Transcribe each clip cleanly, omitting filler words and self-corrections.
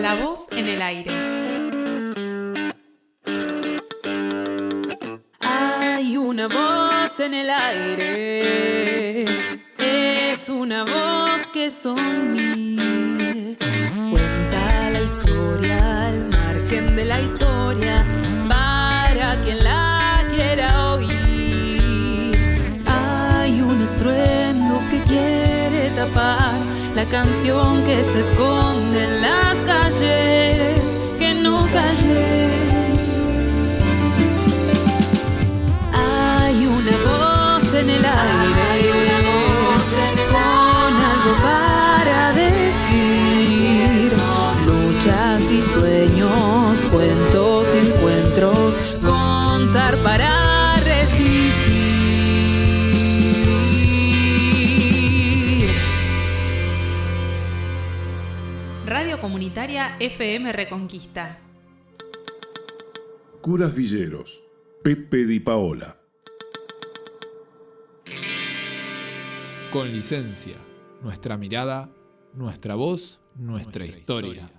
La voz en el aire. Hay una voz en el aire, es una voz que son mil. Cuenta la historia al margen de la historia, para quien la quiera oír. Hay un estruendo que quiere tapar la canción que se esconde en las calles, que no calle. Hay una voz en el aire, con algo para decir. Luchas y sueños, cuentos y encuentros, contar para resistir. Radio Comunitaria FM Reconquista. Curas Villeros, Pepe Di Paola. Con licencia, nuestra mirada, nuestra voz, nuestra historia.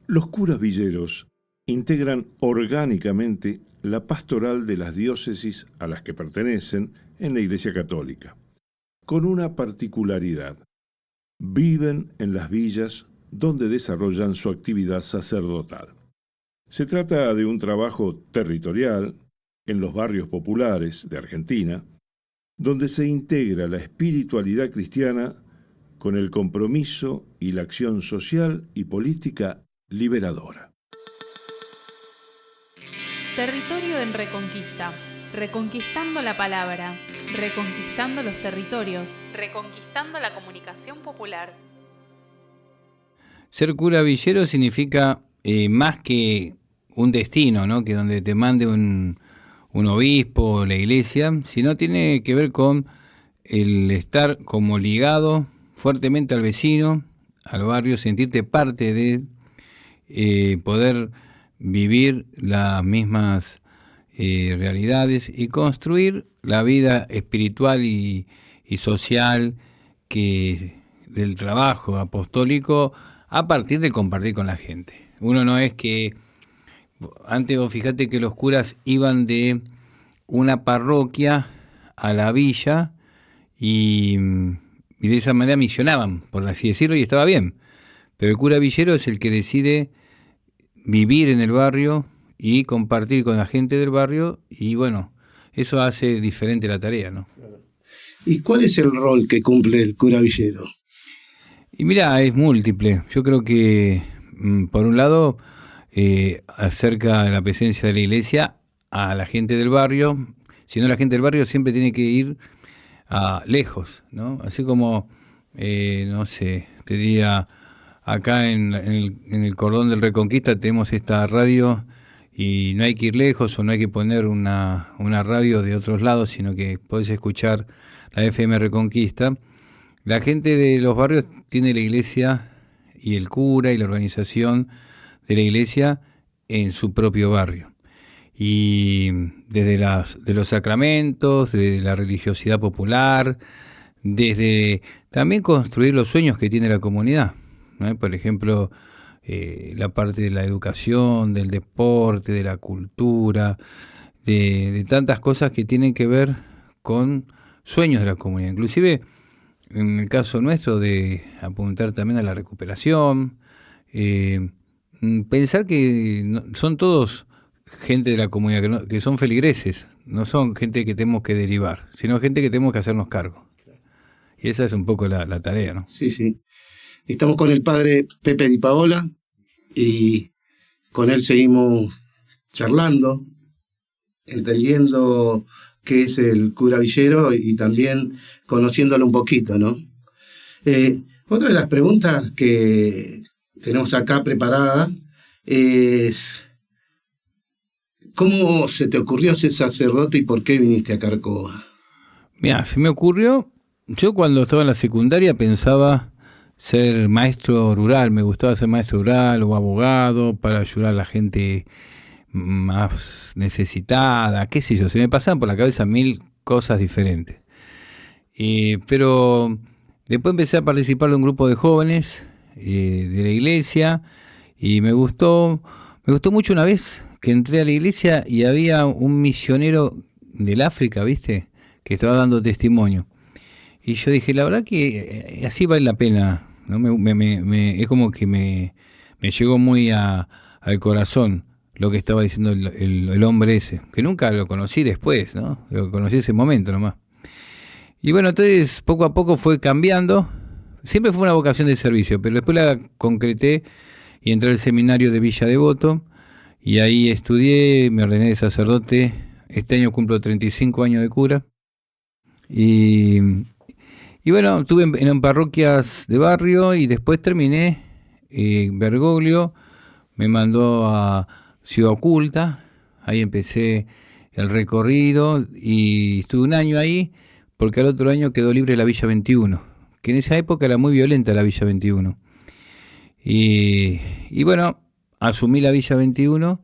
Los curas villeros integran orgánicamente la pastoral de las diócesis a las que pertenecen en la Iglesia Católica, con una particularidad: viven en las villas donde desarrollan su actividad sacerdotal. Se trata de un trabajo territorial en los barrios populares de Argentina, donde se integra la espiritualidad cristiana con el compromiso y la acción social y política liberadora. Territorio en Reconquista. Reconquistando la palabra, reconquistando los territorios, reconquistando la comunicación popular. Ser cura villero significa más que un destino, ¿no? Que donde te mande un obispo o la iglesia, sino tiene que ver con el estar como ligado fuertemente al vecino, al barrio, sentirte parte de poder vivir las mismas realidades y construir la vida espiritual y social del trabajo apostólico a partir de compartir con la gente. Uno no es que... Antes vos fijate que los curas iban de una parroquia a la villa y de esa manera misionaban, por así decirlo, y estaba bien. Pero el cura villero es el que decide vivir en el barrio y compartir con la gente del barrio, y bueno, eso hace diferente la tarea, ¿no? ¿Y cuál es el rol que cumple el cura villero? Y mira, es múltiple. Yo creo que, por un lado, acerca de la presencia de la iglesia a la gente del barrio, si no, la gente del barrio siempre tiene que ir lejos, ¿no? Así como, no sé, te diría, acá en el cordón del Reconquista tenemos esta radio y no hay que ir lejos o no hay que poner una radio de otros lados, sino que podés escuchar la FM Reconquista. La gente de los barrios tiene la iglesia y el cura y la organización de la iglesia en su propio barrio. Y desde de los sacramentos, de la religiosidad popular, desde también construir los sueños que tiene la comunidad, ¿no? Por ejemplo, la parte de la educación, del deporte, de la cultura, de tantas cosas que tienen que ver con sueños de la comunidad. Inclusive, en el caso nuestro, de apuntar también a la recuperación, pensar que son todos gente de la comunidad, que son feligreses, no son gente que tenemos que derivar, sino gente que tenemos que hacernos cargo. Y esa es un poco la tarea, ¿no? Sí, sí. Estamos con el padre Pepe Di Paola y con él seguimos charlando, entendiendo qué es el cura villero y también conociéndolo un poquito, ¿no? Otra de las preguntas que tenemos acá preparada es: ¿cómo se te ocurrió ser sacerdote y por qué viniste a Carcova? Mira, se me ocurrió, yo cuando estaba en la secundaria pensaba ser maestro rural, me gustaba ser maestro rural o abogado para ayudar a la gente más necesitada, qué sé yo, se me pasaban por la cabeza mil cosas diferentes. Pero después empecé a participar de un grupo de jóvenes de la iglesia Y me gustó mucho una vez que entré a la iglesia y había un misionero del África, ¿viste? Que estaba dando testimonio. Y yo dije, la verdad que así vale la pena, ¿no? Es como que me llegó muy al corazón lo que estaba diciendo el hombre ese, que nunca lo conocí después, ¿no? Lo conocí ese momento nomás. Y bueno, entonces poco a poco fue cambiando. Siempre fue una vocación de servicio, pero después la concreté y entré al seminario de Villa Devoto y ahí estudié, me ordené de sacerdote. Este año cumplo 35 años de cura. Y bueno, estuve en parroquias de barrio y después terminé. Bergoglio me mandó a Ciudad Oculta, ahí empecé el recorrido y estuve un año ahí porque al otro año quedó libre la Villa 21, que en esa época era muy violenta la Villa 21. Y bueno, asumí la Villa 21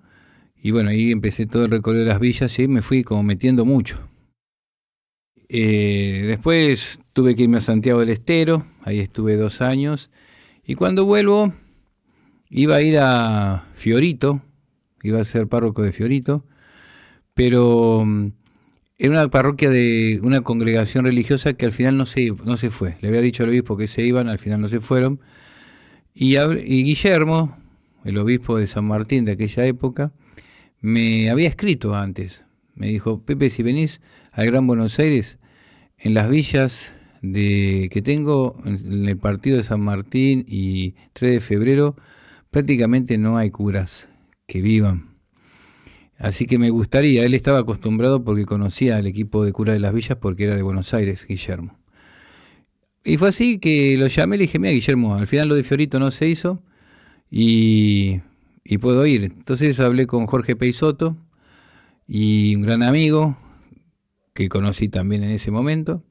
y bueno, ahí empecé todo el recorrido de las villas y me fui como metiendo mucho. Después tuve que irme a Santiago del Estero, ahí estuve 2 años, y cuando vuelvo iba a ir a Fiorito, iba a ser párroco de Fiorito, pero era una parroquia de una congregación religiosa que al final no se fue. Le había dicho al obispo que se iban, al final no se fueron, y Guillermo, el obispo de San Martín de aquella época, me había escrito antes, me dijo, Pepe, si venís al Gran Buenos Aires, en las villas que tengo, en el partido de San Martín y 3 de febrero, prácticamente no hay curas que vivan. Así que me gustaría, él estaba acostumbrado porque conocía al equipo de cura de las villas porque era de Buenos Aires, Guillermo. Y fue así que lo llamé y le dije, mira Guillermo, al final lo de Fiorito no se hizo y puedo ir. Entonces hablé con Jorge Peisoto y un gran amigo que conocí también en ese momento,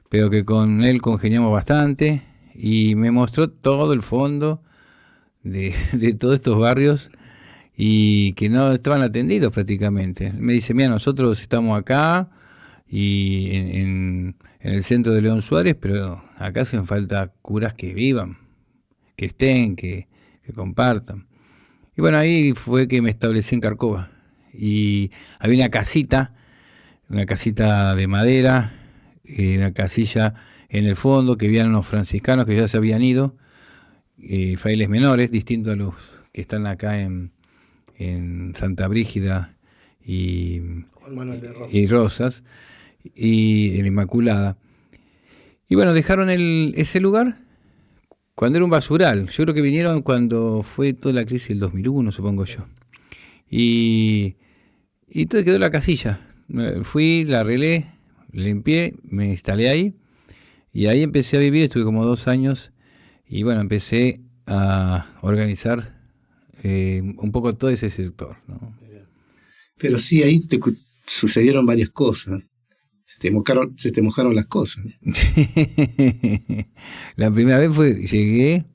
pero que con él congeniamos bastante y me mostró todo el fondo de todos estos barrios y que no estaban atendidos prácticamente. Me dice, mira, nosotros estamos acá y en el centro de León Suárez, pero acá hacen falta curas que vivan, que estén, que compartan. Y bueno, ahí fue que me establecí en Carcova y había una casita de madera, una casilla en el fondo, que vivían unos franciscanos que ya se habían ido, frailes menores, distintos a los que están acá en Santa Brígida y Rosas, y en Inmaculada. Y bueno, dejaron ese lugar cuando era un basural. Yo creo que vinieron cuando fue toda la crisis del 2001, supongo yo. Y entonces quedó la casilla. Fui, la arreglé, limpié, me instalé ahí y ahí empecé a vivir, estuve como 2 años y bueno, empecé a organizar un poco todo ese sector, ¿no? Pero sí, ahí sucedieron varias cosas, se te mojaron las cosas. La primera vez llegué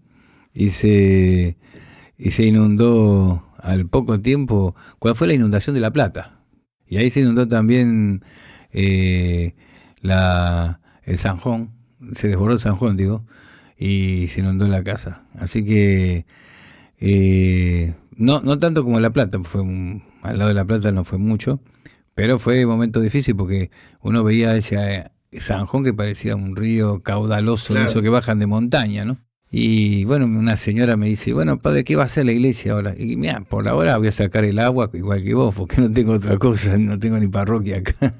y se inundó al poco tiempo, cuando fue la inundación de La Plata. Y ahí se inundó también el Zanjón, se desbordó el Zanjón, digo, y se inundó la casa. Así que no tanto como La Plata, al lado de La Plata no fue mucho, pero fue un momento difícil porque uno veía ese Zanjón que parecía un río caudaloso, claro, eso que bajan de montaña, ¿no? Y bueno, una señora me dice, bueno, padre, ¿qué va a hacer la iglesia ahora? Y mira, por ahora voy a sacar el agua igual que vos, porque no tengo otra cosa, no tengo ni parroquia acá.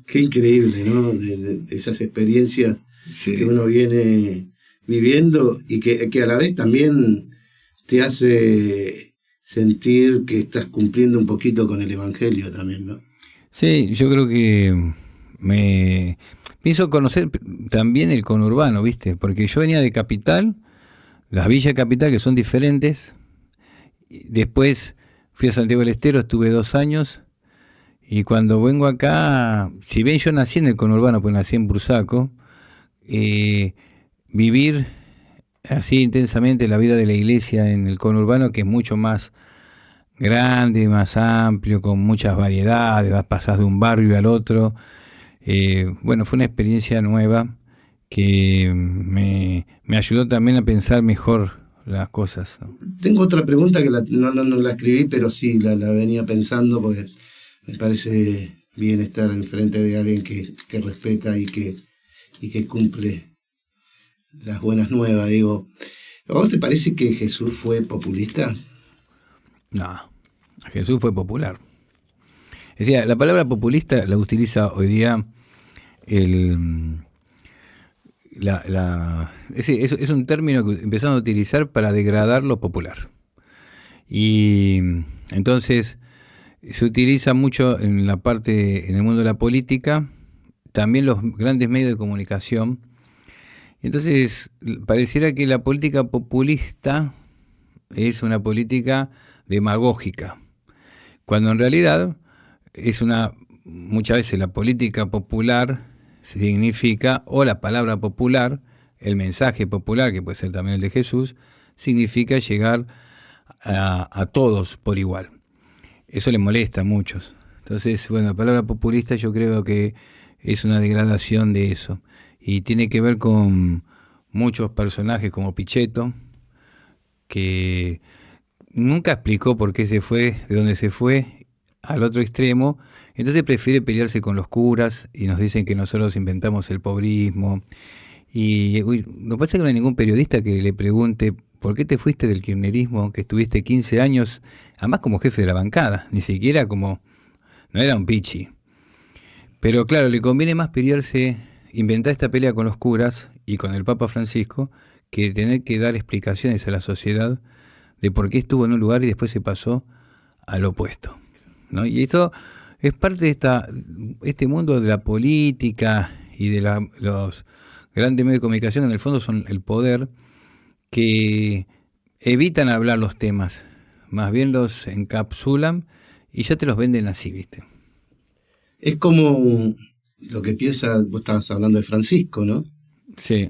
Qué increíble, ¿no? De esas experiencias, sí, que uno viene viviendo y que a la vez también te hace sentir que estás cumpliendo un poquito con el Evangelio también, ¿no? Sí, yo creo que me hizo conocer también el conurbano, ¿viste? Porque yo venía de Capital, las villas de Capital que son diferentes. Después fui a Santiago del Estero, estuve 2 años. Y cuando vengo acá, si bien yo nací en el conurbano, pues nací en Bursaco, vivir así intensamente la vida de la iglesia en el conurbano, que es mucho más grande, más amplio, con muchas variedades, pasás de un barrio al otro. Bueno, fue una experiencia nueva que me ayudó también a pensar mejor las cosas, ¿no? Tengo otra pregunta que no la escribí, pero sí la venía pensando porque me parece bien estar enfrente de alguien que respeta y que cumple las buenas nuevas. Digo, ¿a vos te parece que Jesús fue populista? No, Jesús fue popular. Es decir, la palabra populista la utiliza hoy día es un término que empezaron a utilizar para degradar lo popular. Y entonces se utiliza mucho en el mundo de la política, también los grandes medios de comunicación. Entonces pareciera que la política populista es una política demagógica, cuando en realidad muchas veces la política popular significa, o la palabra popular, el mensaje popular, que puede ser también el de Jesús, significa llegar a todos por igual. Eso le molesta a muchos. Entonces, bueno, la palabra populista yo creo que es una degradación de eso. Y tiene que ver con muchos personajes como Pichetto, que nunca explicó por qué se fue, de dónde se fue, al otro extremo. Entonces prefiere pelearse con los curas y nos dicen que nosotros inventamos el pobrismo. Y no pasa que no hay ningún periodista que le pregunte ¿por qué te fuiste del kirchnerismo, que estuviste 15 años, además como jefe de la bancada? Ni siquiera no era un pichi. Pero claro, le conviene más pelearse, inventar esta pelea con los curas y con el Papa Francisco, que tener que dar explicaciones a la sociedad de por qué estuvo en un lugar y después se pasó al opuesto, ¿no? Y eso es parte de este mundo de la política y de los grandes medios de comunicación, en el fondo son el poder, que evitan hablar los temas, más bien los encapsulan y ya te los venden así, ¿viste? Es como lo que piensa, vos estabas hablando de Francisco, ¿no? Sí.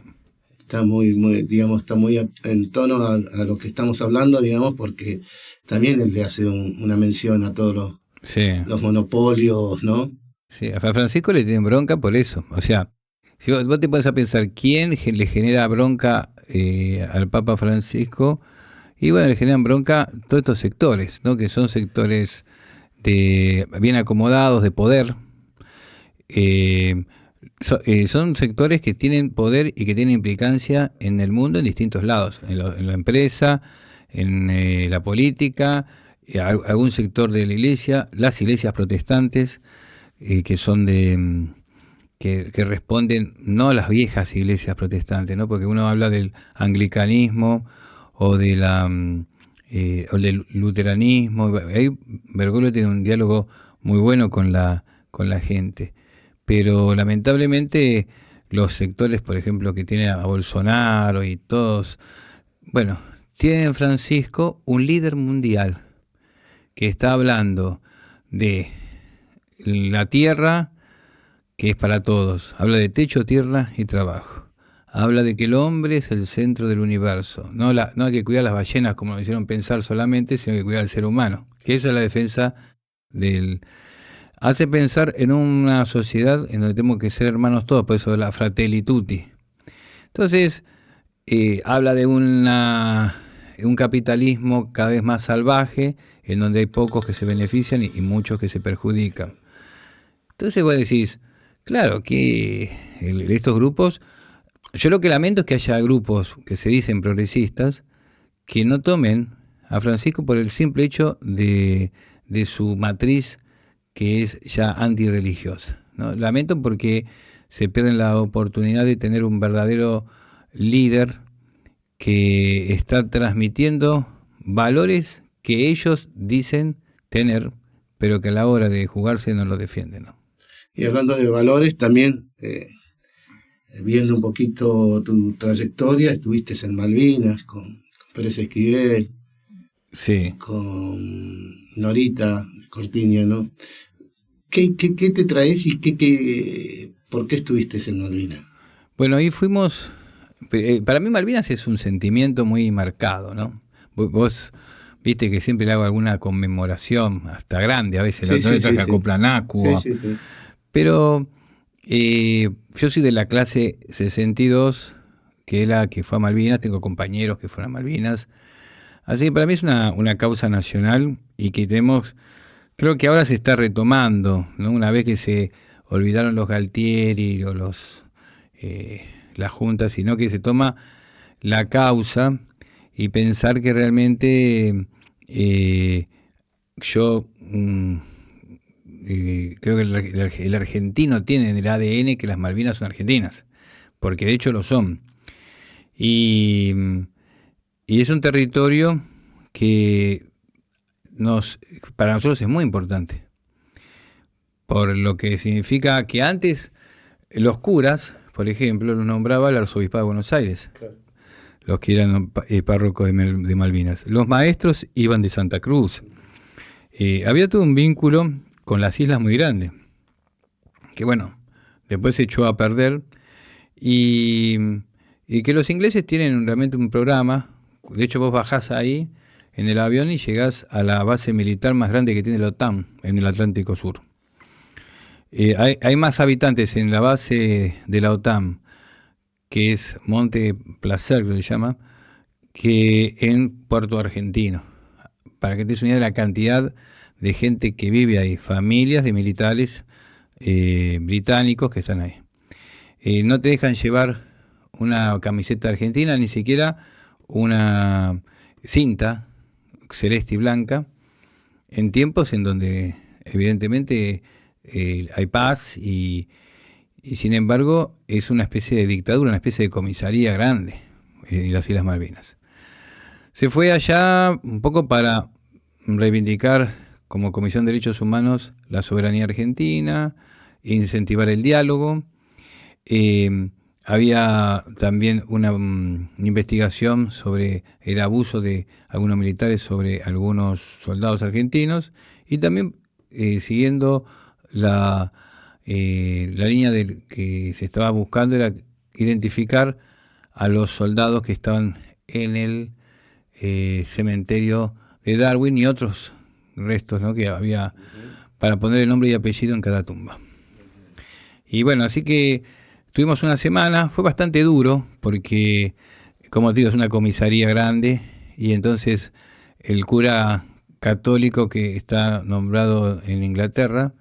Está muy en tono a lo que estamos hablando, digamos, porque también él le hace una mención a todos los monopolios, ¿no? Sí, a Francisco le tienen bronca por eso. O sea, si vos te pones a pensar quién le genera bronca al Papa Francisco, y bueno, le generan bronca todos estos sectores, ¿no? Que son sectores bien acomodados, de poder. Son sectores que tienen poder y que tienen implicancia en el mundo en distintos lados, en la empresa, en la política, algún sector de la iglesia, las iglesias protestantes, que son que responden no a las viejas iglesias protestantes, ¿no? Porque uno habla del anglicanismo o del luteranismo. Ahí Bergoglio tiene un diálogo muy bueno con la gente. Pero lamentablemente los sectores, por ejemplo, que tienen a Bolsonaro y todos, bueno, tienen en Francisco un líder mundial que está hablando de la tierra, que es para todos. Habla de techo, tierra y trabajo. Habla de que el hombre es el centro del universo. No hay que cuidar las ballenas como lo hicieron pensar solamente, sino que cuidar al ser humano. Que esa es la defensa hace pensar en una sociedad en donde tenemos que ser hermanos todos, por eso de la fratelli tutti. Entonces, habla de un capitalismo cada vez más salvaje, en donde hay pocos que se benefician y muchos que se perjudican. Entonces vos decís, claro, que estos grupos, yo lo que lamento es que haya grupos que se dicen progresistas, que no tomen a Francisco por el simple hecho de su matriz, que es ya antirreligiosa, ¿no? Lamento porque se pierden la oportunidad de tener un verdadero líder que está transmitiendo valores que ellos dicen tener, pero que a la hora de jugarse no lo defienden, ¿no? Y hablando de valores, también viendo un poquito tu trayectoria, estuviste en Malvinas con Pérez Esquivel, sí, con Norita Cortiña, ¿no? ¿Qué te traes y por qué estuviste en Malvinas? Bueno, ahí fuimos. Para mí Malvinas es un sentimiento muy marcado, ¿no? Vos viste que siempre le hago alguna conmemoración, hasta grande, a veces sí, la traje a Coplanacua. Sí. Pero yo soy de la clase 62, que fue a Malvinas, tengo compañeros que fueron a Malvinas. Así que para mí es una causa nacional y que creo que ahora se está retomando, ¿no? Una vez que se olvidaron los Galtieri o las juntas, sino que se toma la causa y pensar que realmente yo creo que el argentino tiene en el ADN que las Malvinas son argentinas, porque de hecho lo son. Y es un territorio que para nosotros es muy importante, por lo que significa que antes los curas, por ejemplo, los nombraba el arzobispado de Buenos Aires, claro, los que eran párrocos de Malvinas. Los maestros iban de Santa Cruz. Había todo un vínculo con las islas muy grande, que bueno, después se echó a perder, y que los ingleses tienen realmente un programa. De hecho, vos bajás ahí en el avión y llegás a la base militar más grande que tiene la OTAN en el Atlántico Sur. Hay más habitantes en la base de la OTAN, que es Monte Placer, que se llama, que en Puerto Argentino. Para que te des una idea de la cantidad de gente que vive ahí, familias de militares británicos que están ahí. No te dejan llevar una camiseta argentina, ni siquiera una cinta celeste y blanca, en tiempos en donde evidentemente hay paz y sin embargo es una especie de dictadura, una especie de comisaría grande en las Islas Malvinas. Se fue allá un poco para reivindicar como Comisión de Derechos Humanos la soberanía argentina, incentivar el diálogo. Había también una investigación sobre el abuso de algunos militares sobre algunos soldados argentinos, y también siguiendo la línea que se estaba buscando era identificar a los soldados que estaban en el cementerio de Darwin y otros restos, ¿no?, que había, para poner el nombre y apellido en cada tumba. Y bueno, así que tuvimos una semana, fue bastante duro porque, como te digo, es una comisaría grande, y entonces el cura católico que está nombrado en Inglaterra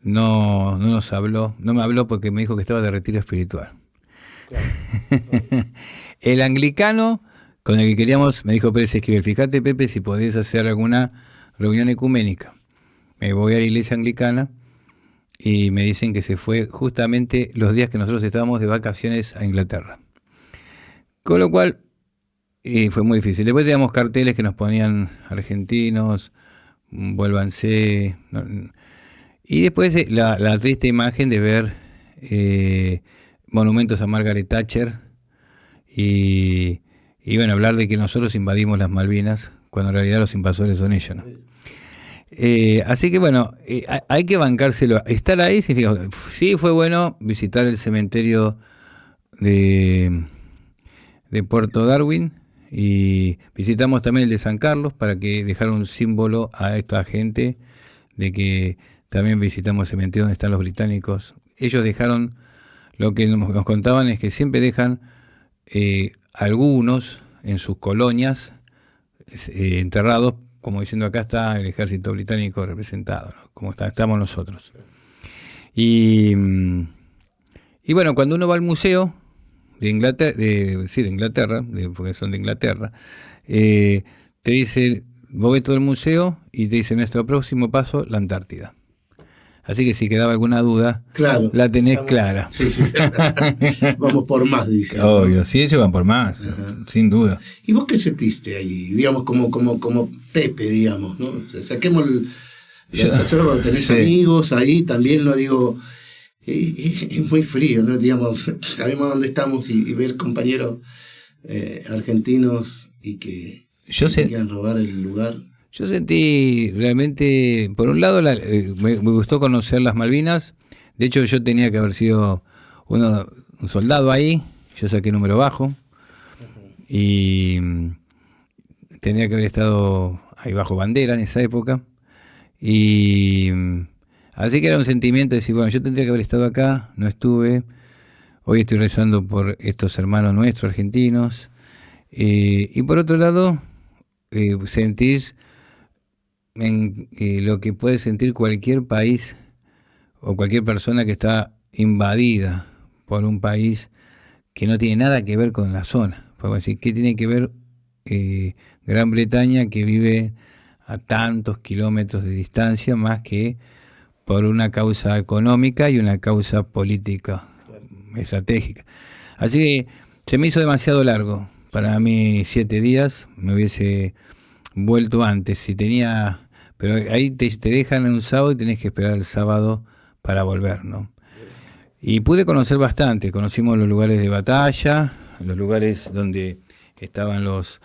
no me habló porque me dijo que estaba de retiro espiritual. Claro. El anglicano con el que queríamos me dijo: Pérez Esquivel, fíjate, Pepe, si podés hacer alguna reunión ecuménica. Me voy a la iglesia anglicana y me dicen que se fue justamente los días que nosotros estábamos de vacaciones a Inglaterra. Con lo cual fue muy difícil. Después teníamos carteles que nos ponían argentinos, vuélvanse. Y después la triste imagen de ver monumentos a Margaret Thatcher y bueno, hablar de que nosotros invadimos las Malvinas, cuando en realidad los invasores son ellos, ¿no? Así que bueno, hay que bancárselo. Estar ahí significa, sí, fue bueno visitar el cementerio de Puerto Darwin, y visitamos también el de San Carlos para que dejara un símbolo a esta gente de que también visitamos el cementerio donde están los británicos. Ellos dejaron, lo que nos contaban es que siempre dejan algunos en sus colonias enterrados, como diciendo: acá está el ejército británico representado, ¿no?, como estamos nosotros. Y bueno, cuando uno va al museo de Inglaterra, porque son de Inglaterra, te dice, vos ves todo el museo y te dice: nuestro próximo paso, la Antártida. Así que si quedaba alguna duda, claro, la tenés clara. Sí. Vamos por más, dice. Obvio, sí, ellos van por más, sin duda. ¿Y vos qué sentiste ahí? Digamos, como Pepe, digamos, ¿no? O sea, saquemos los sacerdotes, tenés amigos ahí, también lo digo, es muy frío, ¿no? Digamos, sabemos dónde estamos y ver compañeros argentinos y que quieran robar el lugar. Yo sentí realmente, por un lado, me gustó conocer las Malvinas. De hecho, yo tenía que haber sido un soldado ahí. Yo saqué número bajo. Y tenía que haber estado ahí bajo bandera en esa época. Y así que era un sentimiento de decir, bueno, yo tendría que haber estado acá, no estuve. Hoy estoy rezando por estos hermanos nuestros argentinos. Y por otro lado, sentís lo que puede sentir cualquier país o cualquier persona que está invadida por un país que no tiene nada que ver con la zona. Podemos decir, ¿qué tiene que ver Gran Bretaña, que vive a tantos kilómetros de distancia, más que por una causa económica y una causa política estratégica? Así que se me hizo demasiado largo. Para mí 7 días, me hubiese vuelto antes. Si tenía, pero ahí te dejan en un sábado y tenés que esperar el sábado para volver, ¿no? Y pude conocer bastante. Conocimos los lugares de batalla, los lugares donde estaban los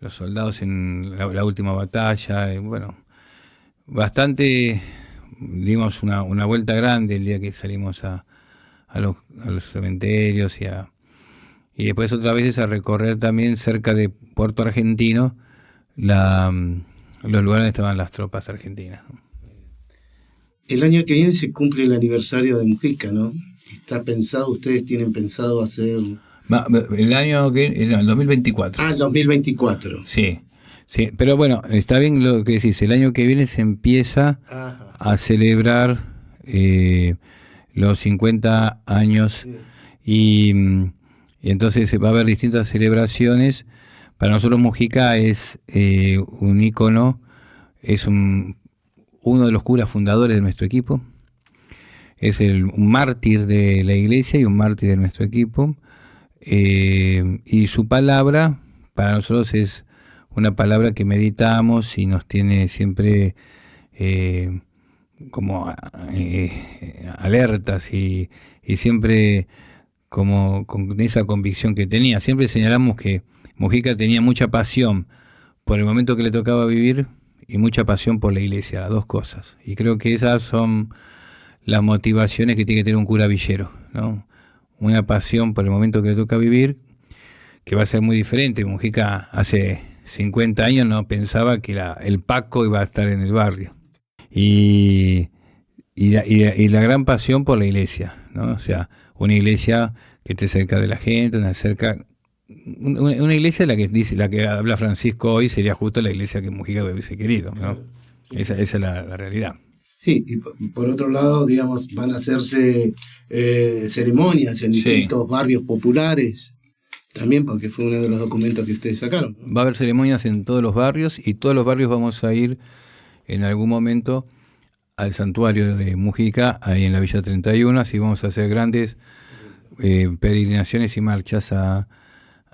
soldados en la última batalla. Bueno, bastante. Dimos una vuelta grande el día que salimos a los cementerios y después otras veces a recorrer también cerca de Puerto Argentino los lugares donde estaban las tropas argentinas, ¿no? El año que viene se cumple el aniversario de Mujica, ¿no? ¿Está pensado, ustedes tienen pensado hacer...? El año que no, el 2024. Ah, el 2024. Sí, pero bueno, está bien lo que decís. El año que viene se empieza a celebrar los 50 años y entonces va a haber distintas celebraciones. Para nosotros Mujica es un ícono, es uno de los curas fundadores de nuestro equipo, es un mártir de la iglesia y un mártir de nuestro equipo, y su palabra para nosotros es una palabra que meditamos y nos tiene siempre como alertas y siempre como con esa convicción que tenía. Siempre señalamos que Mujica tenía mucha pasión por el momento que le tocaba vivir y mucha pasión por la iglesia, las dos cosas. Y creo que esas son las motivaciones que tiene que tener un cura villero, ¿no? Una pasión por el momento que le toca vivir, que va a ser muy diferente. Mujica hace 50 años no pensaba que el Paco iba a estar en el barrio. Y la gran pasión por la iglesia, ¿no? O sea, una iglesia que esté cerca de la gente, una iglesia la que habla Francisco hoy sería justo la iglesia que Mujica hubiese querido, ¿no? Sí. Esa es la realidad. Sí, y por otro lado, digamos, van a hacerse ceremonias en distintos barrios populares, también porque fue uno de los documentos que ustedes sacaron, ¿no? Va a haber ceremonias en todos los barrios y todos los barrios vamos a ir en algún momento al santuario de Mujica, ahí en la Villa 31, así vamos a hacer grandes peregrinaciones y marchas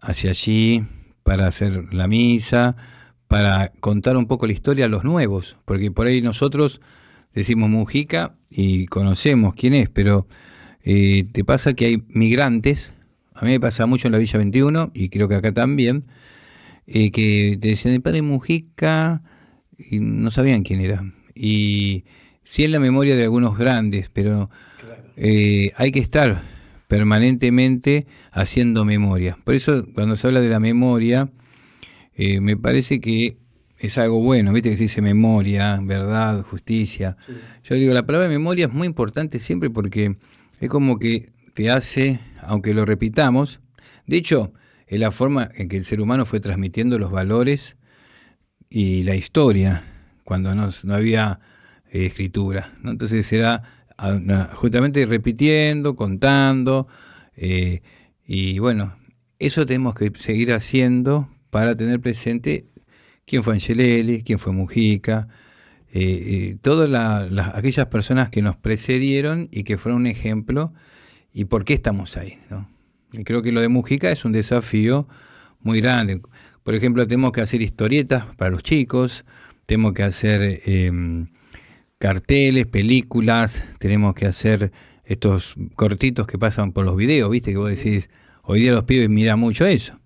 hacia allí para hacer la misa, para contar un poco la historia a los nuevos, porque por ahí nosotros decimos Mujica y conocemos quién es, pero te pasa que hay migrantes, a mí me pasa mucho en la Villa 21 y creo que acá también, que te decían el padre Mujica y no sabían quién era. Y sí en la memoria de algunos grandes, pero hay que estar permanentemente haciendo memoria. Por eso cuando se habla de la memoria, me parece que es algo bueno, viste que se dice memoria, verdad, justicia. Sí. Yo digo, la palabra memoria es muy importante siempre porque es como que te hace, aunque lo repitamos, de hecho, es la forma en que el ser humano fue transmitiendo los valores y la historia cuando no había escritura, ¿no? Entonces era justamente repitiendo, contando, y bueno, eso tenemos que seguir haciendo para tener presente quién fue Angelelli, quién fue Mujica, todas aquellas personas que nos precedieron y que fueron un ejemplo y por qué estamos ahí, ¿no? Y creo que lo de Mujica es un desafío muy grande. Por ejemplo, tenemos que hacer historietas para los chicos, tenemos que hacer carteles, películas, tenemos que hacer estos cortitos que pasan por los videos, viste que vos decís, hoy día los pibes miran mucho eso.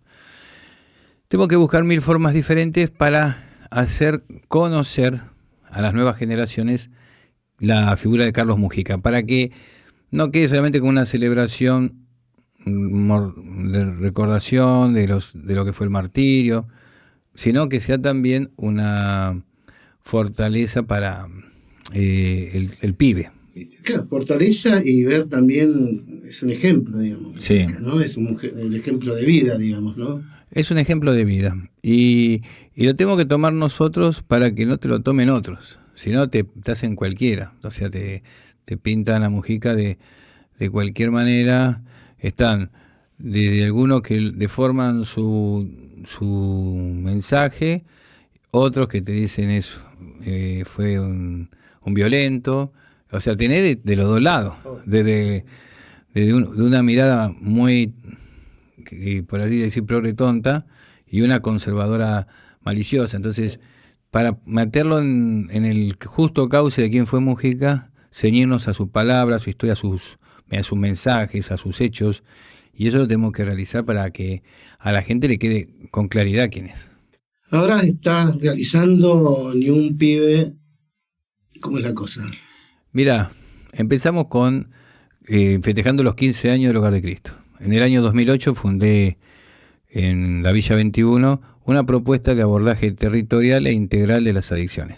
Tengo que buscar 1000 formas diferentes para hacer conocer a las nuevas generaciones la figura de Carlos Mujica, para que no quede solamente como una celebración de recordación de lo que fue el martirio, sino que sea también una fortaleza para el pibe, Claro, fortaleza y ver también, es un ejemplo, digamos, Sí. ¿no? Es el ejemplo de vida, digamos, ¿no? Es un ejemplo de vida. Y lo tenemos que tomar nosotros para que no te lo tomen otros. Si no, te hacen cualquiera. O sea, te pintan la mujica de cualquier manera. Están desde algunos que deforman su mensaje, otros que te dicen eso, fue un violento. O sea, tenés de los dos lados. De una mirada muy, por así decir, progre tonta, y una conservadora maliciosa. Entonces, para meterlo en el justo cauce de quién fue Mujica, ceñirnos a sus palabras, a su historia, a sus mensajes, a sus hechos, y eso lo tenemos que realizar para que a la gente le quede con claridad quién es. Ahora estás realizando Ni un pibe, ¿cómo es la cosa? Mira, empezamos con festejando los 15 años del Hogar de Cristo. En el año 2008 fundé en la Villa 21 una propuesta de abordaje territorial e integral de las adicciones.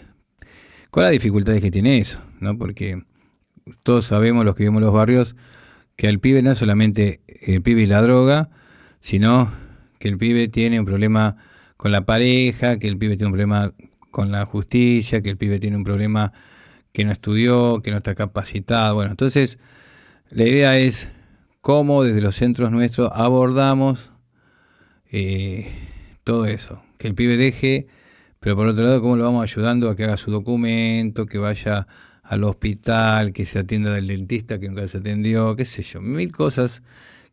Con las dificultades que tiene eso, ¿no? Porque todos sabemos, los que vivimos en los barrios, que el pibe no es solamente el pibe y la droga, sino que el pibe tiene un problema con la pareja, que el pibe tiene un problema con la justicia, que el pibe tiene un problema que no estudió, que no está capacitado. Bueno, entonces la idea es cómo desde los centros nuestros abordamos todo eso, que el pibe deje, pero por otro lado cómo lo vamos ayudando a que haga su documento, que vaya al hospital, que se atienda del dentista que nunca se atendió, qué sé yo, 1000 cosas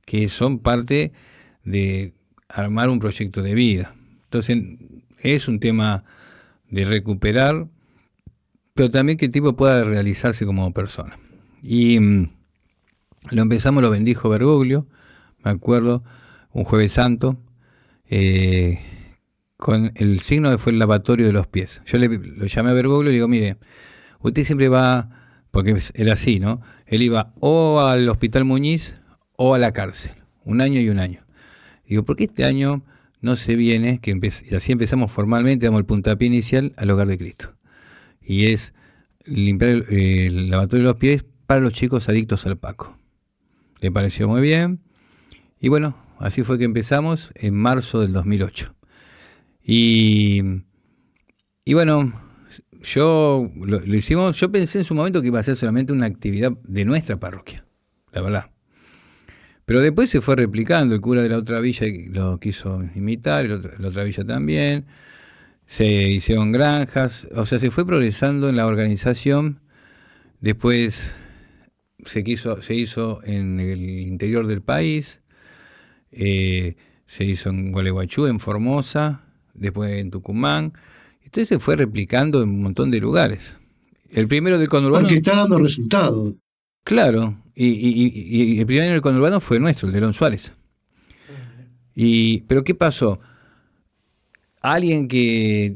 que son parte de armar un proyecto de vida. Entonces es un tema de recuperar, pero también que el tipo pueda realizarse como persona. Y lo empezamos, lo bendijo Bergoglio, me acuerdo, un Jueves Santo, con el signo que fue el lavatorio de los pies. Yo lo llamé a Bergoglio y le digo, mire, usted siempre va, porque era así, ¿no? Él iba o al Hospital Muñiz o a la cárcel, 1 año y 1 año. Digo, ¿por qué este año no se viene? Y así empezamos formalmente, damos el puntapié inicial al Hogar de Cristo. Y es limpiar el lavatorio de los pies para los chicos adictos al Paco. Le pareció muy bien. Y bueno, así fue que empezamos en marzo del 2008. Y bueno, lo hicimos. Yo pensé en su momento que iba a ser solamente una actividad de nuestra parroquia, la verdad. Pero después se fue replicando. El cura de la otra villa lo quiso imitar, la otra villa también. Se hicieron granjas, o sea, se fue progresando en la organización. Después se hizo en el interior del país, se hizo en Gualeguaychú, en Formosa, después en Tucumán. Entonces se fue replicando en un montón de lugares. El primero del conurbano... Porque está dando resultados. Claro, y el primer año del conurbano fue nuestro, el de León Suárez. Pero ¿qué pasó? Alguien que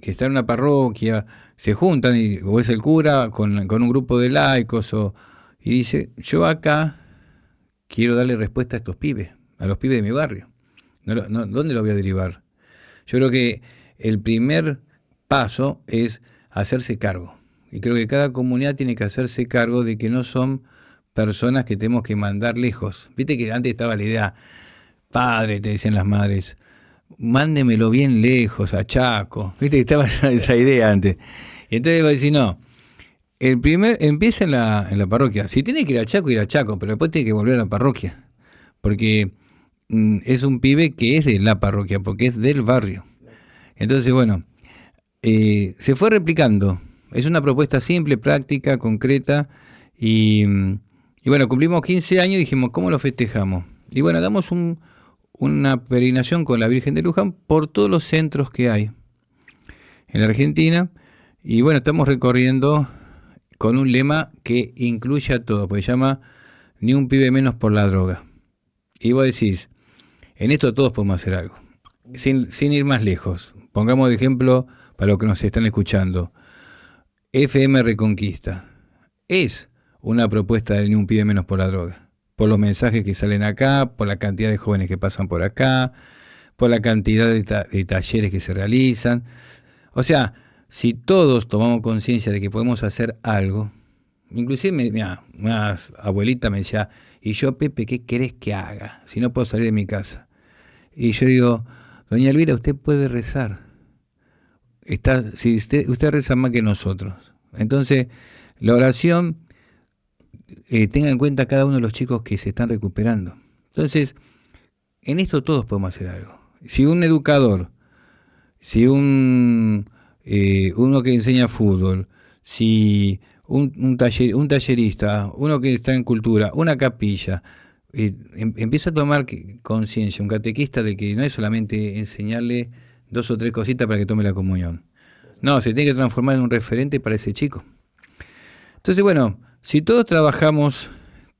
está en una parroquia, se juntan, o es el cura con un grupo de laicos, y dice, yo acá quiero darle respuesta a estos pibes, a los pibes de mi barrio. ¿Dónde lo voy a derivar? Yo creo que el primer paso es hacerse cargo. Y creo que cada comunidad tiene que hacerse cargo de que no son personas que tenemos que mandar lejos. Viste que antes estaba la idea, padre, te decían las madres, mándemelo bien lejos, a Chaco. Viste que estaba esa idea antes. Y entonces vos decís, no, empieza en la parroquia. Si tiene que ir a Chaco, pero después tiene que volver a la parroquia. Porque es un pibe que es de la parroquia, porque es del barrio. Entonces, bueno, se fue replicando. Es una propuesta simple, práctica, concreta. Y bueno, cumplimos 15 años y dijimos, ¿cómo lo festejamos? Y bueno, hagamos una peregrinación con la Virgen de Luján por todos los centros que hay en la Argentina. Y bueno, estamos recorriendo con un lema que incluye a todo, porque se llama Ni un pibe menos por la droga. Y vos decís, en esto todos podemos hacer algo. Sin ir más lejos. Pongamos de ejemplo, para los que nos están escuchando, FM Reconquista. Es una propuesta de Ni un pibe menos por la droga. Por los mensajes que salen acá, por la cantidad de jóvenes que pasan por acá, por la cantidad de talleres que se realizan. O sea, si todos tomamos conciencia de que podemos hacer algo, inclusive una abuelita me decía, y yo, Pepe, ¿qué querés que haga si no puedo salir de mi casa? Y yo digo, doña Elvira, usted puede rezar. Si usted reza más que nosotros. Entonces, la oración, tenga en cuenta cada uno de los chicos que se están recuperando. Entonces, en esto todos podemos hacer algo. Si un educador, si uno que enseña fútbol, si un tallerista, uno que está en cultura, una capilla, empieza a tomar conciencia, un catequista, de que no es solamente enseñarle 2 o 3 cositas para que tome la comunión. No, se tiene que transformar en un referente para ese chico. Entonces, bueno, si todos trabajamos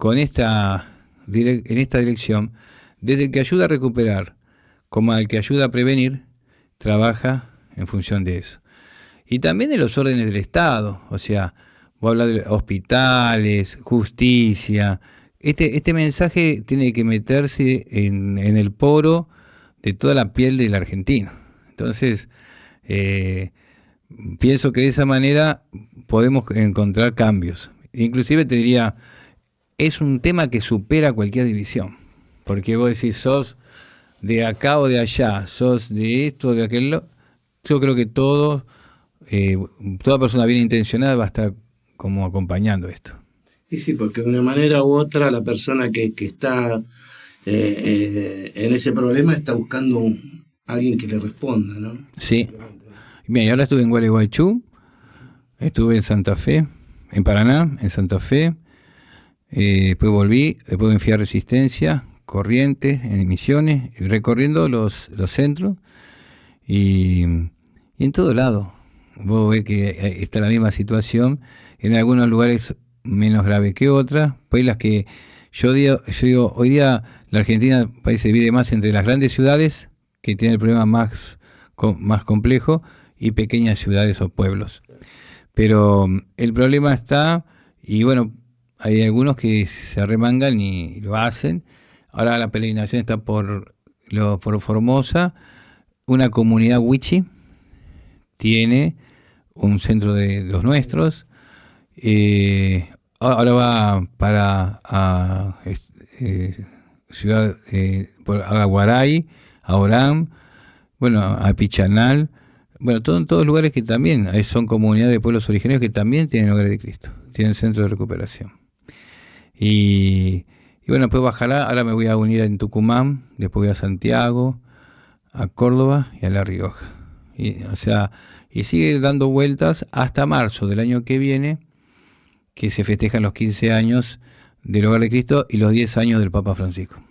en esta dirección, desde el que ayuda a recuperar como el que ayuda a prevenir, trabaja en función de eso. Y también de los órdenes del Estado, o sea, voy a hablar de hospitales, justicia. Este mensaje tiene que meterse en el poro de toda la piel del argentino. Entonces, pienso que de esa manera podemos encontrar cambios. Inclusive te diría, es un tema que supera cualquier división. Porque vos decís, sos de acá o de allá, sos de esto o de aquello. Yo creo que toda persona bien intencionada va a estar como acompañando esto. Y sí, porque de una manera u otra la persona que está en ese problema está buscando alguien que le responda, ¿no? Sí. Bien, y ahora estuve en Gualeguaychú, estuve en Santa Fe, en Paraná, en Santa Fe, después volví, después me fui a Resistencia, Corrientes, en Misiones, recorriendo los centros y en todo lado. Vos ves que está la misma situación, en algunos lugares menos grave que otras, pues las que yo digo, hoy día la Argentina se divide más entre las grandes ciudades, que tienen el problema más complejo, y pequeñas ciudades o pueblos. Pero el problema está, y bueno, hay algunos que se arremangan y lo hacen. Ahora la peregrinación está por Formosa, una comunidad wichi tiene un centro de los nuestros. Ahora va para ciudad, por Aguaray, a Orán, bueno, a Pichanal, bueno, en todos lugares que también son comunidades de pueblos originarios que también tienen Hogares de Cristo, tienen centros de recuperación. Y bueno, después bajará, ahora me voy a unir en Tucumán, después voy a Santiago, a Córdoba y a La Rioja. Y sigue dando vueltas hasta marzo del año que viene, que se festejan los 15 años del Hogar de Cristo y los 10 años del Papa Francisco.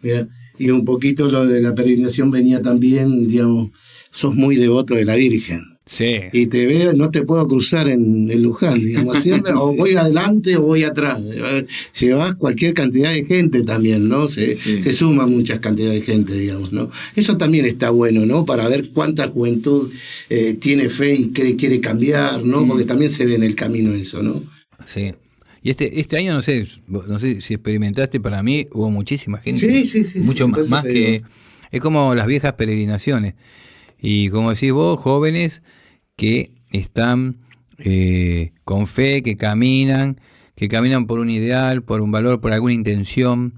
Mira, y un poquito lo de la peregrinación venía también, digamos, sos muy devoto de la Virgen. Sí. Y te veo, no te puedo cruzar en Luján, digamos, siempre, o voy adelante o voy atrás. Llevas cualquier cantidad de gente también, ¿no? Se suma muchas cantidades de gente, digamos, ¿no? Eso también está bueno, ¿no? Para ver cuánta juventud tiene fe y quiere cambiar, ¿no? Porque también se ve en el camino eso, ¿no? Sí. Y este año, no sé si experimentaste, para mí hubo muchísima gente. Sí. Mucho más que... Es como las viejas peregrinaciones. Y como decís vos, jóvenes que están con fe, que caminan por un ideal, por un valor, por alguna intención.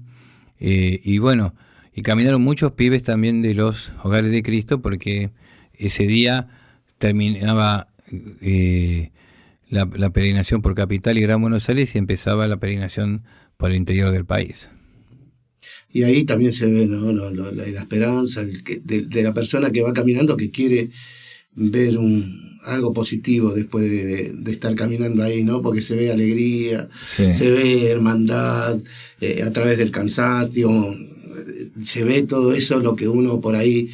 Y bueno, y caminaron muchos pibes también de los Hogares de Cristo, porque ese día terminaba la peregrinación por Capital y Gran Buenos Aires y empezaba la peregrinación por el interior del país. Y ahí también se ve, ¿no? la esperanza de la persona que va caminando, que quiere ver algo positivo después de estar caminando ahí, ¿no? Porque se ve alegría, sí. Se ve hermandad a través del cansancio, se ve todo eso, lo que uno por ahí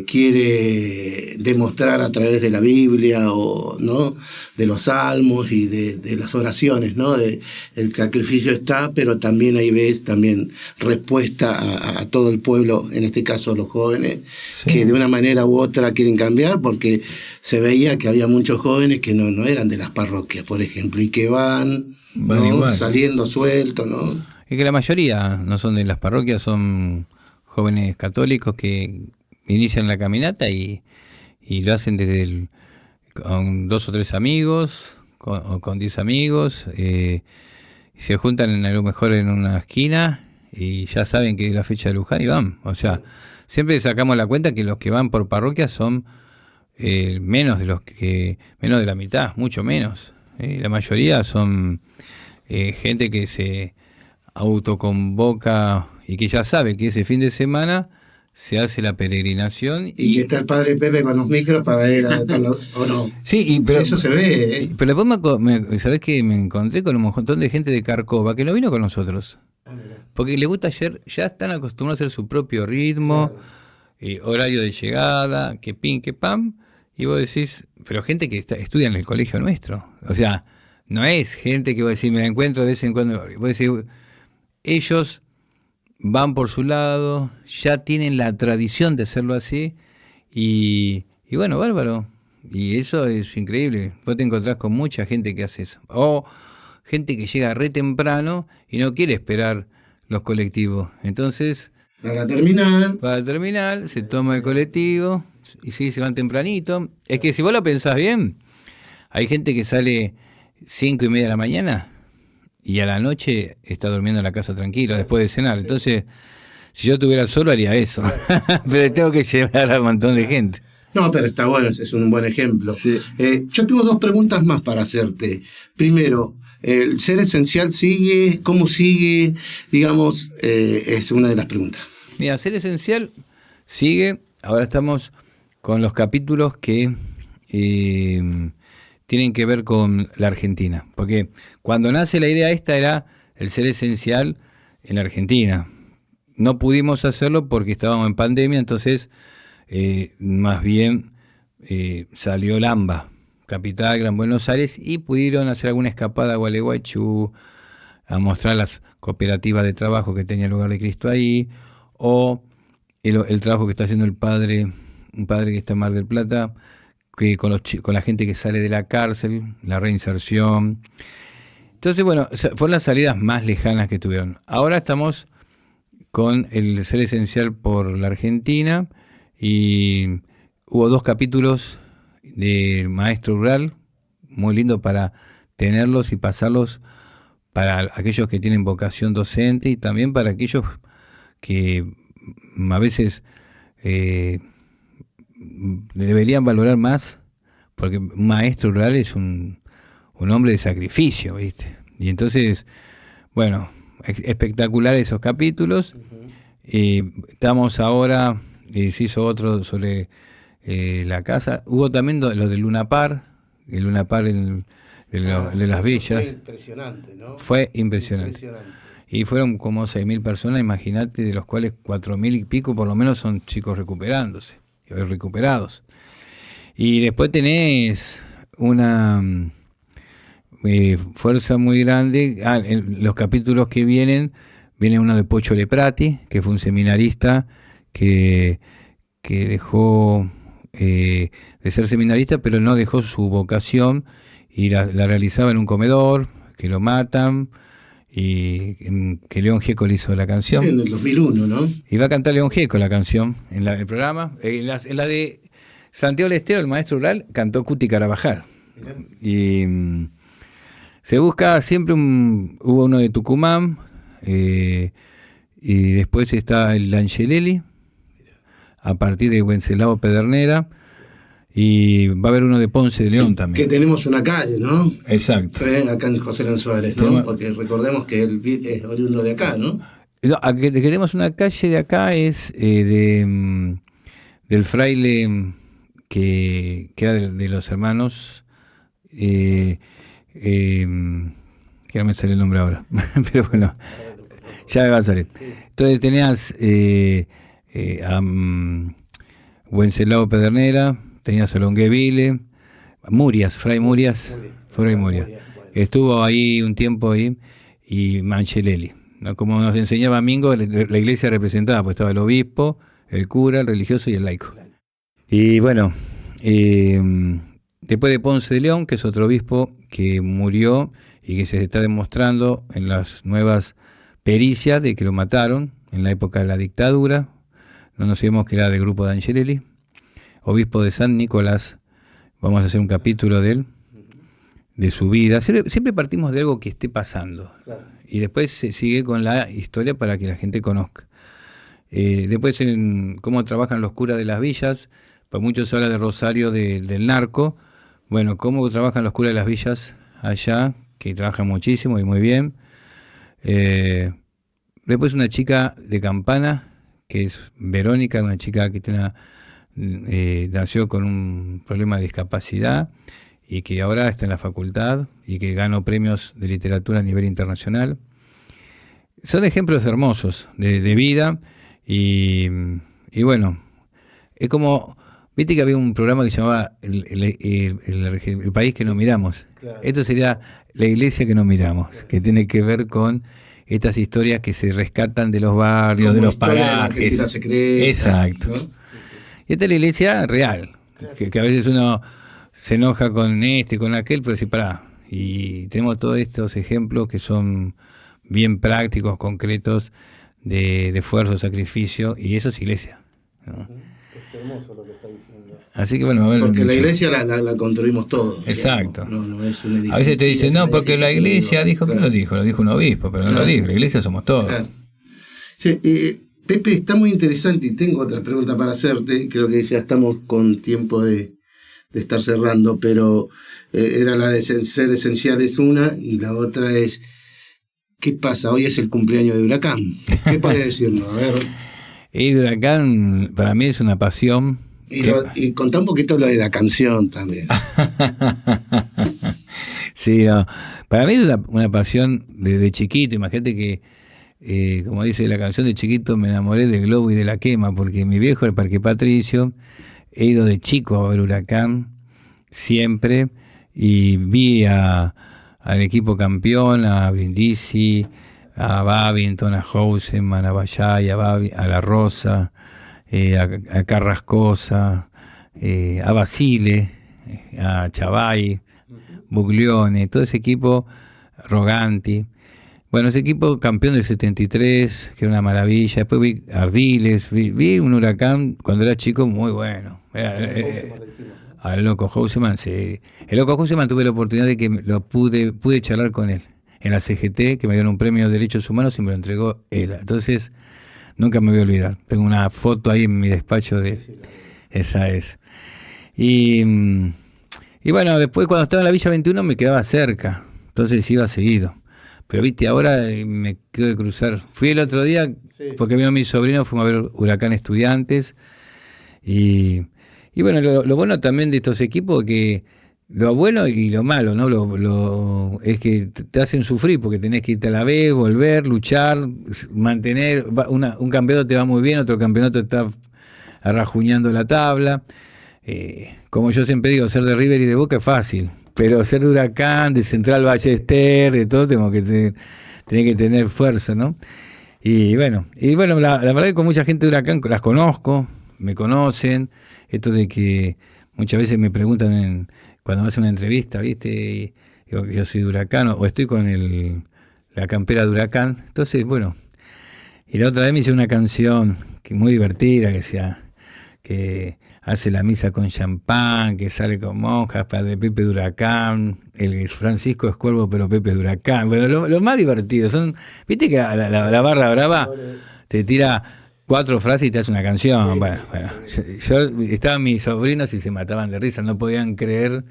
quiere demostrar a través de la Biblia, o no, de los salmos y de las oraciones, ¿no? El sacrificio está, pero también ahí ves también respuesta a todo el pueblo, en este caso a los jóvenes, sí, que de una manera u otra quieren cambiar, porque se veía que había muchos jóvenes que no eran de las parroquias, por ejemplo, y que van ¿no? saliendo sueltos, ¿no? Es que la mayoría no son de las parroquias, son jóvenes católicos que inician la caminata y lo hacen desde con 2 o 3 amigos, o con 10 amigos, se juntan a lo mejor en una esquina y ya saben que es la fecha de Luján y van. O sea, siempre sacamos la cuenta que los que van por parroquia son menos de la mitad, mucho menos. La mayoría son gente que se autoconvoca y que ya sabe que ese fin de semana se hace la peregrinación. Y que está el padre Pepe con los micros para ir a o no. Sí, pero eso se ve. Pero después ¿sabés que me encontré con un montón de gente de Carcova que no vino con nosotros? Porque le gusta ayer, ya están acostumbrados a hacer su propio ritmo, horario de llegada, que pin, que pam, y vos decís, pero gente que estudia en el colegio nuestro. O sea, no es gente que vos decís, me la encuentro de vez en cuando. Vos decís, ellos van por su lado, ya tienen la tradición de hacerlo así, y bueno, bárbaro. Y eso es increíble. Vos te encontrás con mucha gente que hace eso. O gente que llega re temprano y no quiere esperar los colectivos. Entonces, Para la terminal, se toma el colectivo y sí, se van tempranito. Es que si vos lo pensás bien, hay gente que sale 5:30 de la mañana y a la noche está durmiendo en la casa tranquilo después de cenar. Entonces, si yo estuviera solo haría eso. Pero tengo que llevar a un montón de gente. No, pero está bueno, es un buen ejemplo. Sí. Yo tengo 2 preguntas más para hacerte. Primero, ¿el ser esencial sigue? ¿Cómo sigue? Digamos, es una de las preguntas. Mira, Ser Esencial sigue. Ahora estamos con los capítulos que tienen que ver con la Argentina. Porque cuando nace la idea esta era el ser esencial en la Argentina. No pudimos hacerlo porque estábamos en pandemia, entonces más bien salió Lamba, capital, Gran Buenos Aires, y pudieron hacer alguna escapada a Gualeguaychú, a mostrar las cooperativas de trabajo que tenía el Hogar de Cristo ahí, o el trabajo que está haciendo un padre que está en Mar del Plata, que con la gente que sale de la cárcel, la reinserción. Entonces, bueno, fueron las salidas más lejanas que tuvieron. Ahora estamos con el Ser Esencial por la Argentina, y hubo 2 capítulos de Maestro Rural, muy lindo para tenerlos y pasarlos para aquellos que tienen vocación docente y también para aquellos que a veces deberían valorar más, porque un maestro rural es un hombre de sacrificio, ¿viste? Y entonces, bueno, espectacular esos capítulos. Estamos ahora, se hizo otro sobre la casa. Hubo también lo del Luna Par, el Luna Par de las villas. Fue impresionante, ¿no? Fue impresionante. Y fueron como 6.000 personas, imagínate, de los cuales 4.000 y pico por lo menos son chicos recuperados. Y después tenés una fuerza muy grande. En los capítulos que viene uno de Pocho Leprati, que fue un seminarista que dejó de ser seminarista, pero no dejó su vocación y la realizaba en un comedor, que lo matan, y que León Gieco le hizo la canción. En el 2001, ¿no? Y va a cantar León Gieco la canción en el programa. En la de Santiago del Estero, el maestro rural, cantó Cuti Carabajal. Y se busca siempre hubo uno de Tucumán, y después está el de Angelelli, a partir de Wenceslao Pedernera, y va a haber uno de Ponce de León también. Que tenemos una calle, ¿no? Exacto. Sí, acá en José León Suárez, ¿no? Porque recordemos que él es oriundo de acá, ¿no? Que tenemos una calle de acá es del fraile que era de los hermanos, que no me sale el nombre ahora, pero bueno, ya me va a salir. Entonces tenías a Wenceslao Pedernera, tenías a Longueville, Fray Murias, estuvo ahí un tiempo ahí, y Manchelelli, ¿no? Como nos enseñaba Mingo, la iglesia representada, pues estaba el obispo, el cura, el religioso y el laico. Y bueno, después de Ponce de León, que es otro obispo que murió y que se está demostrando en las nuevas pericias de que lo mataron en la época de la dictadura, no nos sabíamos que era del grupo de Angelelli. Obispo de San Nicolás, vamos a hacer un capítulo de él, de su vida. Siempre partimos de algo que esté pasando. Claro. Y después se sigue con la historia para que la gente conozca. Después en cómo trabajan los curas de las villas. Para muchos se habla de Rosario del narco. Bueno, cómo trabajan los curas de las villas allá, que trabajan muchísimo y muy bien. Después una chica de Campana, que es Verónica, una chica que nació con un problema de discapacidad y que ahora está en la facultad y que ganó premios de literatura a nivel internacional. Son ejemplos hermosos de vida y bueno, es como, viste que había un programa que se llamaba el país que no miramos. Claro. Esto sería la iglesia que no miramos, que tiene que ver con estas historias que se rescatan de los barrios, de los parajes. Exacto. ¿No? Y esta es la iglesia real, que a veces uno se enoja con con aquel, pero sí, pará. Y tenemos todos estos ejemplos que son bien prácticos, concretos, de esfuerzo, sacrificio, y eso es iglesia, ¿no? Es hermoso lo que está diciendo. Así que bueno, a ver, porque la iglesia la construimos todos. Exacto. No es un edificio. A veces te dicen, no, porque la iglesia dijo, claro. ¿quién lo dijo? Lo dijo un obispo, pero no lo dijo, la iglesia somos todos. Claro. Sí, Pepe, está muy interesante y tengo otra pregunta para hacerte. Creo que ya estamos con tiempo de estar cerrando, pero era la de ser esencial es una y la otra es, ¿qué pasa? Hoy es el cumpleaños de Huracán. ¿Qué puedes decirnos? A ver. Y Huracán para mí es una pasión. Y contá un poquito lo de la canción también. Sí, no. Para mí es una pasión desde chiquito. Imagínate que, como dice la canción, de chiquito me enamoré del globo y de la quema, porque mi viejo, el Parque Patricio, he ido de chico a ver Huracán siempre y vi al equipo campeón, a Brindisi, a Babington, a Houseman, a Bayay, a La Rosa, a Carrascosa, a Basile, a Chavay, Buglione, todo ese equipo, Roganti. Bueno, ese equipo campeón del 73, que era una maravilla. Después vi Ardiles, vi un Huracán cuando era chico muy bueno. Al Loco Houseman, sí. El Loco Houseman tuve la oportunidad de que pude charlar con él en la CGT, que me dieron un premio de Derechos Humanos y me lo entregó él. Entonces, nunca me voy a olvidar. Tengo una foto ahí en mi despacho de... Esa es. Y bueno, después cuando estaba en la Villa 21 me quedaba cerca, entonces iba seguido. Pero viste, ahora me quedo de cruzar. Fui el otro día, porque vino mi sobrino, fuimos a ver Huracán Estudiantes. Y bueno, lo bueno también de estos equipos, que lo bueno y lo malo, ¿no? Es que te hacen sufrir, porque tenés que irte a la vez, volver, luchar, mantener. Un campeonato te va muy bien, otro campeonato está arrajuñando la tabla. Como yo siempre digo, ser de River y de Boca es fácil, pero ser de Huracán, de Central Ballester, de todo, tengo que tener que tener fuerza, ¿no? Y bueno, la verdad que con mucha gente de Huracán las conozco, me conocen. Esto de que muchas veces me preguntan cuando me hacen una entrevista, ¿viste? Y digo que yo soy de Huracán o estoy con la campera de Huracán. Entonces, bueno, y la otra vez me hice una canción muy divertida, que hace la misa con champán, que sale con monjas, Padre Pepe de Huracán, el Francisco es cuervo, pero Pepe de Huracán. Bueno, lo más divertido son, viste que la barra brava te tira 4 frases y te hace una canción. Sí, bueno. Yo estaban mis sobrinos y se mataban de risa, no podían creer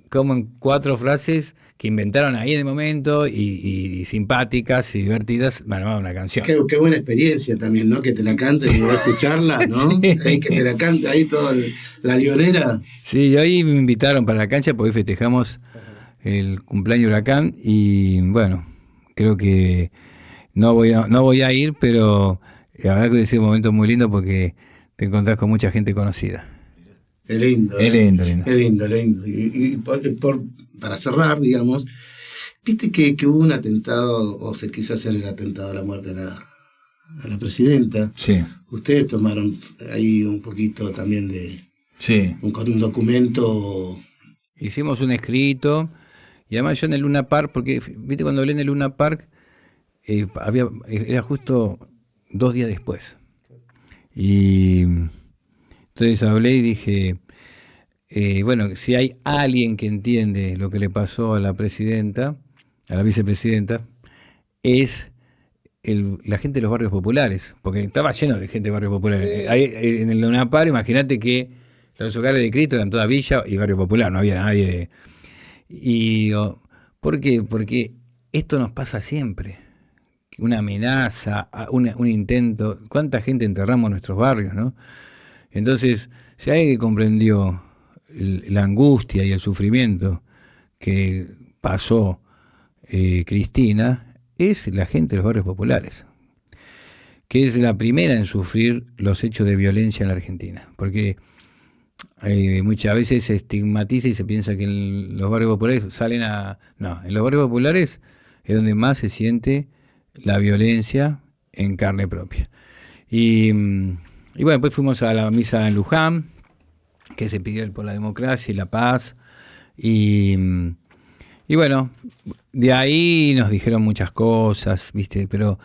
como en 4 frases que inventaron ahí en el momento y simpáticas y divertidas, bueno, una canción. Qué buena experiencia también, ¿no? Que te la canten y no escucharla, ¿no? Sí. Que te la cante ahí toda la lionera. Sí, hoy me invitaron para la cancha porque hoy festejamos el cumpleaños Huracán y bueno, creo que no voy a ir, pero la verdad que es un momento muy lindo porque te encontrás con mucha gente conocida. Qué lindo. Es lindo. Qué lindo. Y para cerrar, digamos, viste que hubo un atentado, o se quiso hacer el atentado a la muerte a la presidenta. Sí. Ustedes tomaron ahí un poquito también de... Sí. Un documento... Hicimos un escrito, y además yo en el Luna Park, porque viste cuando hablé en el Luna Park, era justo 2 días después. Y entonces hablé y dije, bueno, si hay alguien que entiende lo que le pasó a la presidenta, a la vicepresidenta, es la gente de los barrios populares, porque estaba lleno de gente de barrios populares. Ahí, en el UNAPAR, imagínate que los hogares de Cristo eran toda villa y barrio popular, no había nadie. ¿Por qué? Porque esto nos pasa siempre. Una amenaza, un intento. ¿Cuánta gente enterramos en nuestros barrios, no? Entonces, si alguien que comprendió la angustia y el sufrimiento que pasó Cristina, es la gente de los barrios populares, que es la primera en sufrir los hechos de violencia en la Argentina, porque muchas veces se estigmatiza y se piensa que en los barrios populares No, en los barrios populares es donde más se siente la violencia en carne propia. Y bueno, pues fuimos a la misa en Luján, que se pidió por la democracia y la paz, y bueno, de ahí nos dijeron muchas cosas, ¿viste? Pero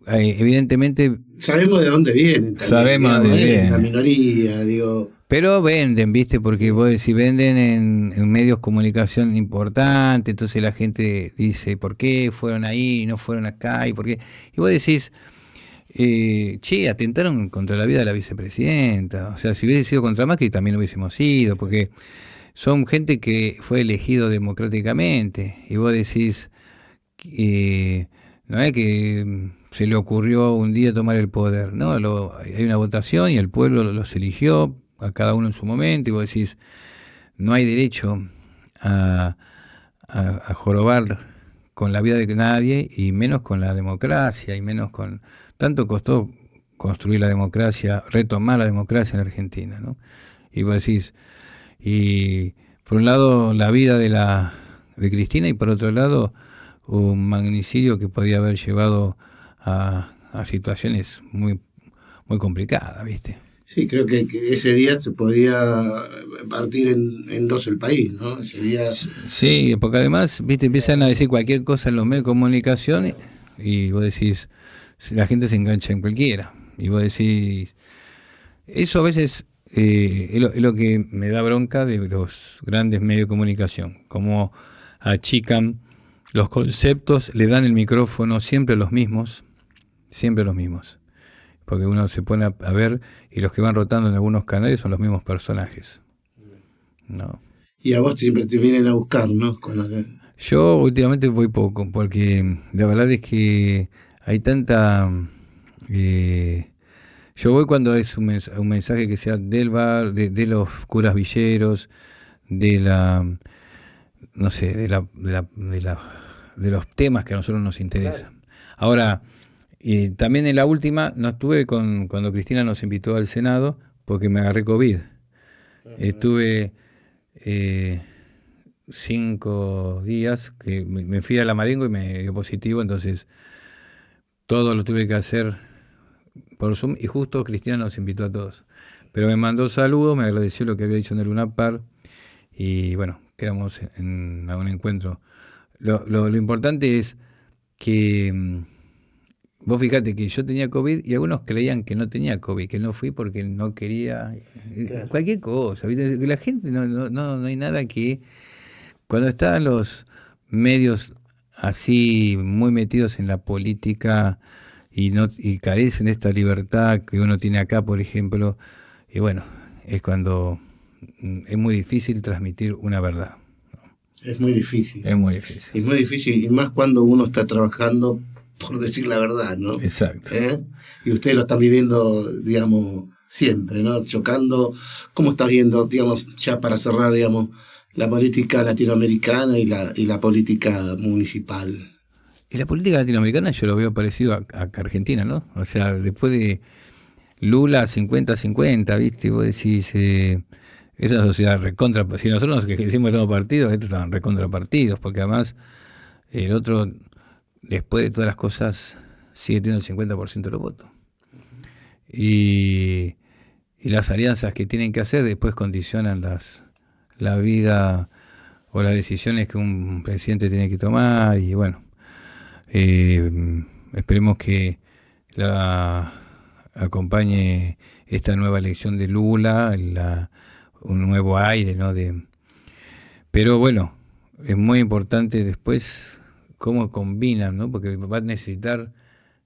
evidentemente... Sabemos de dónde vienen. También, sabemos de dónde vienen. La minoría, digo... Pero venden, ¿viste? Porque vos decís, venden en medios de comunicación importantes, entonces la gente dice, ¿por qué fueron ahí y no fueron acá? ¿Y por qué? Y vos decís, atentaron contra la vida de la vicepresidenta. O sea, si hubiese sido contra Macri también hubiésemos ido, porque... son gente que fue elegido democráticamente, y vos decís, no es que se le ocurrió un día tomar el poder, no, hay una votación y el pueblo los eligió, a cada uno en su momento, y vos decís, no hay derecho a jorobar con la vida de nadie, y menos con la democracia, y menos con... Tanto costó construir la democracia, retomar la democracia en Argentina, ¿no? Y vos decís... Y por un lado la vida de Cristina, y por otro lado un magnicidio que podía haber llevado a situaciones muy, muy complicadas, ¿viste? Sí, creo que ese día se podía partir en dos el país, ¿no? Ese día... Sí, porque además, ¿viste? Empiezan a decir cualquier cosa en los medios de comunicación y vos decís, la gente se engancha en cualquiera. Y vos decís, eso a veces... es lo que me da bronca de los grandes medios de comunicación, como achican los conceptos, le dan el micrófono siempre los mismos, porque uno se pone a ver y los que van rotando en algunos canales son los mismos personajes, ¿no? Y a vos siempre te vienen a buscar, ¿no? Yo últimamente voy poco, porque la verdad es que hay tanta... yo voy cuando es un mensaje que sea del bar, de los curas villeros, de los temas que a nosotros nos interesan. Claro. Ahora, también en la última no estuve cuando Cristina nos invitó al Senado, porque me agarré COVID. Estuve 5 días, que me fui a la Marengo y me dio positivo, entonces todo lo tuve que hacer por Zoom, y justo Cristina nos invitó a todos. Pero me mandó saludos, me agradeció lo que había dicho en el UNAPAR, y bueno, quedamos en un encuentro. Lo importante es que vos fíjate que yo tenía COVID y algunos creían que no tenía COVID, que no fui porque no quería, claro, cualquier cosa. ¿Viste? La gente no hay nada que... Cuando están los medios así muy metidos en la política y carecen de esta libertad que uno tiene acá, por ejemplo, y bueno, es cuando es muy difícil transmitir una verdad. Es muy difícil. Es muy difícil. Es muy difícil, y más cuando uno está trabajando por decir la verdad, ¿no? Exacto. Y ustedes lo están viviendo, digamos, siempre, ¿no? Chocando. ¿Cómo estás viendo, digamos, ya para cerrar, digamos, la política latinoamericana y la política municipal? Y la política latinoamericana yo lo veo parecido a Argentina, ¿no? O sea, después de Lula 50-50, ¿viste? Y vos decís, es una sociedad recontra... Si nosotros que decimos que estamos partidos, estos estaban recontra partidos, porque además el otro, después de todas las cosas, sigue teniendo el 50% de los votos. Y las alianzas que tienen que hacer después condicionan la vida o las decisiones que un presidente tiene que tomar, y bueno, esperemos que la acompañe esta nueva elección de Lula, un nuevo aire, ¿no? Pero bueno, es muy importante después cómo combinan, ¿no? Porque va a necesitar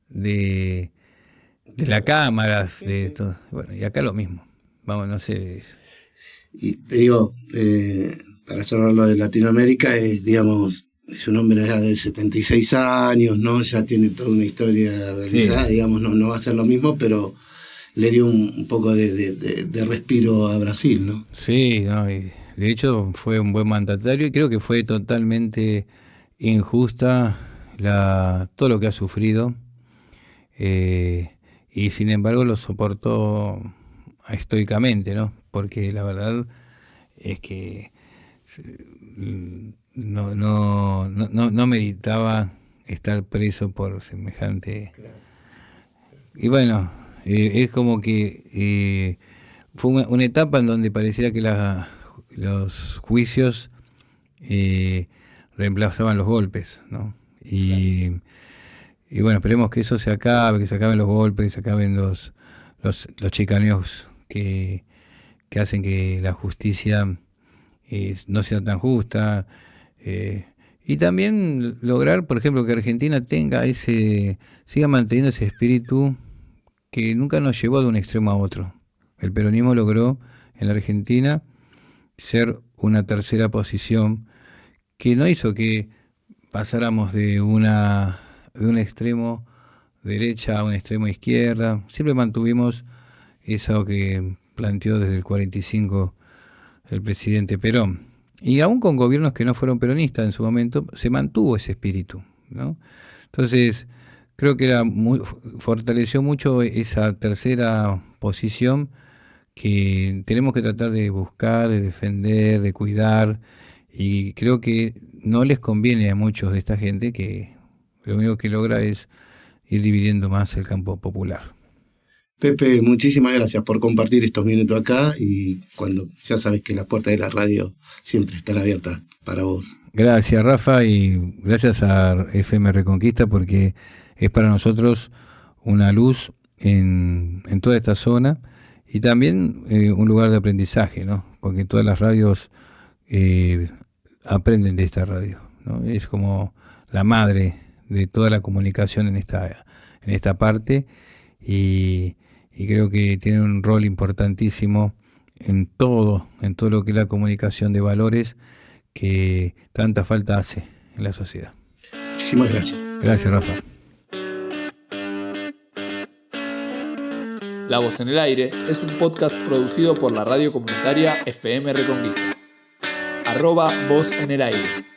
de las cámaras, de esto. Bueno, y acá lo mismo. Vamos, no sé. Y te digo, para cerrar lo de Latinoamérica, digamos, es un hombre ya de 76 años, ¿no? Ya tiene toda una historia realizada, sí. Digamos, no va a ser lo mismo, pero le dio un poco de respiro a Brasil, ¿no? Sí, no, y de hecho fue un buen mandatario y creo que fue totalmente injusta todo lo que ha sufrido, y sin embargo lo soportó estoicamente, ¿no? Porque la verdad es que no meritaba estar preso por semejante. Claro. Y bueno, es como que fue una etapa en donde pareciera que los juicios reemplazaban los golpes, ¿no? Y bueno, esperemos que eso se acabe, que se acaben los golpes, que se acaben los chicaneos que hacen que la justicia no sea tan justa, y también lograr, por ejemplo, que Argentina siga manteniendo ese espíritu que nunca nos llevó de un extremo a otro. El peronismo logró en la Argentina ser una tercera posición que no hizo que pasáramos de un extremo derecha a un extremo izquierda. Siempre mantuvimos eso que planteó desde el 45 el presidente Perón. Y aún con gobiernos que no fueron peronistas en su momento, se mantuvo ese espíritu, ¿no? Entonces, creo que fortaleció mucho esa tercera posición que tenemos que tratar de buscar, de defender, de cuidar, y creo que no les conviene a muchos de esta gente, que lo único que logra es ir dividiendo más el campo popular. Pepe, muchísimas gracias por compartir estos minutos acá, y ya sabes que las puertas de la radio siempre están abiertas para vos. Gracias, Rafa, y gracias a FM Reconquista, porque es para nosotros una luz en toda esta zona, y también un lugar de aprendizaje, ¿no? Porque todas las radios aprenden de esta radio, ¿no? Es como la madre de toda la comunicación en esta parte, y creo que tiene un rol importantísimo en todo lo que es la comunicación de valores que tanta falta hace en la sociedad. Muchísimas gracias. Gracias, Rafa. La Voz en el Aire es un podcast producido por la radio comunitaria FM Reconquista. @Voz en el Aire.